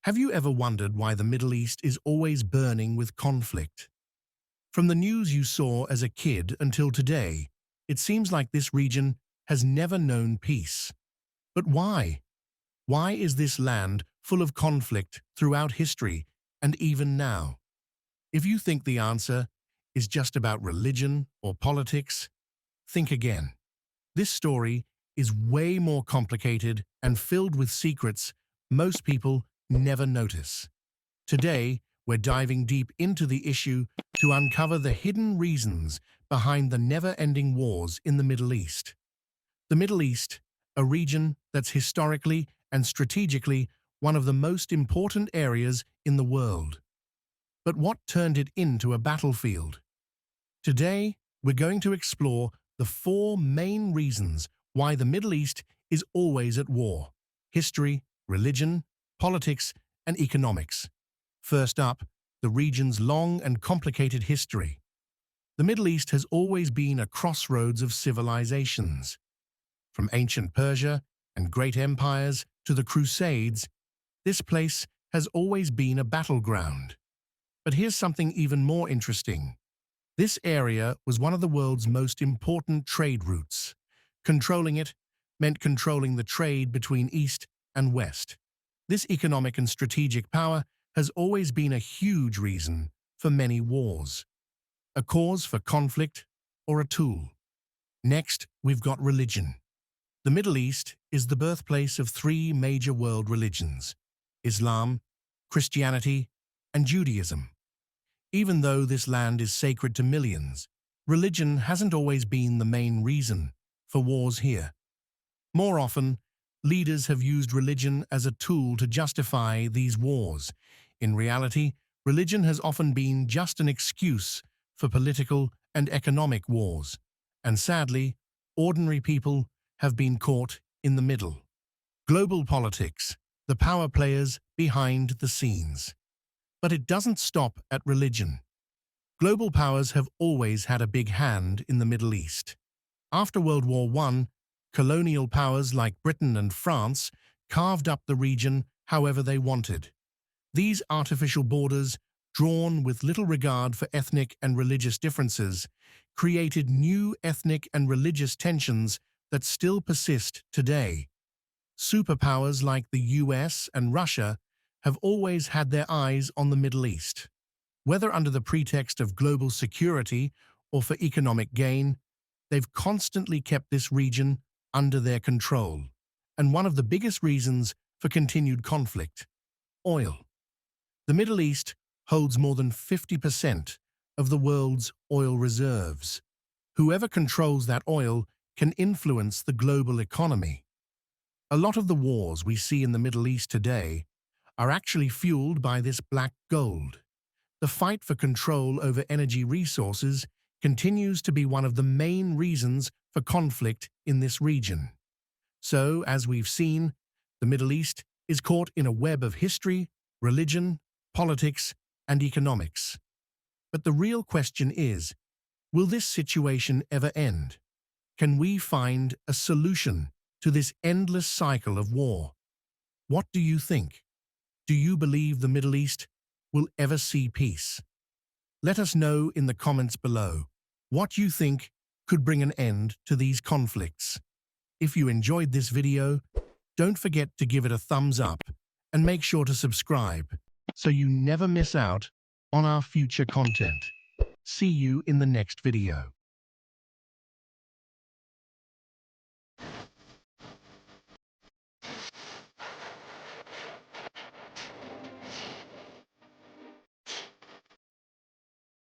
Have you ever wondered why the Middle East is always burning with conflict? From the news you saw as a kid until today, it seems like this region has never known peace. But why? Why is this land full of conflict throughout history and even now? If you think the answer is just about religion or politics, think again. This story is way more complicated and filled with secrets most people never notice. Today, we're diving deep into the issue to uncover the hidden reasons behind the never-ending wars in the Middle East. The Middle East, a region that's historically and strategically one of the most important areas in the world. But what turned it into a battlefield? Today, we're going to explore the four main reasons why the Middle East is always at war: history, religion, politics, and economics. First up, the region's long and complicated history. The Middle East has always been a crossroads of civilizations. From ancient Persia and great empires to the Crusades, this place has always been a battleground. But here's something even more interesting. This area was one of the world's most important trade routes. Controlling it meant controlling the trade between East and West. This economic and strategic power has always been a huge reason for many wars. A cause for conflict or a tool. Next, we've got religion. The Middle East is the birthplace of three major world religions: Islam, Christianity, and Judaism. Even though this land is sacred to millions, religion hasn't always been the main reason for wars here. More often, leaders have used religion as a tool to justify these wars. In reality, religion has often been just an excuse for political and economic wars. And sadly, ordinary people have been caught in the middle. Global politics, the power players behind the scenes. But it doesn't stop at religion. Global powers have always had a big hand in the Middle East. After World War I, colonial powers like Britain and France carved up the region however they wanted. These artificial borders, drawn with little regard for ethnic and religious differences, created new ethnic and religious tensions that still persist today. Superpowers like the US and Russia have always had their eyes on the Middle East. Whether under the pretext of global security or for economic gain, they've constantly kept this region under their control. And one of the biggest reasons for continued conflict: oil. The Middle East holds more than 50% of the world's oil reserves. Whoever controls that oil can influence the global economy. A lot of the wars we see in the Middle East today are actually fueled by this black gold. The fight for control over energy resources continues to be one of the main reasons for conflict in this region. So, as we've seen, the Middle East is caught in a web of history, religion, politics, and economics. But the real question is, will this situation ever end? Can we find a solution to this endless cycle of war? What do you think? Do you believe the Middle East will ever see peace? Let us know in the comments below what you think could bring an end to these conflicts. If you enjoyed this video, don't forget to give it a thumbs up and make sure to subscribe so you never miss out on our future content. See you in the next video.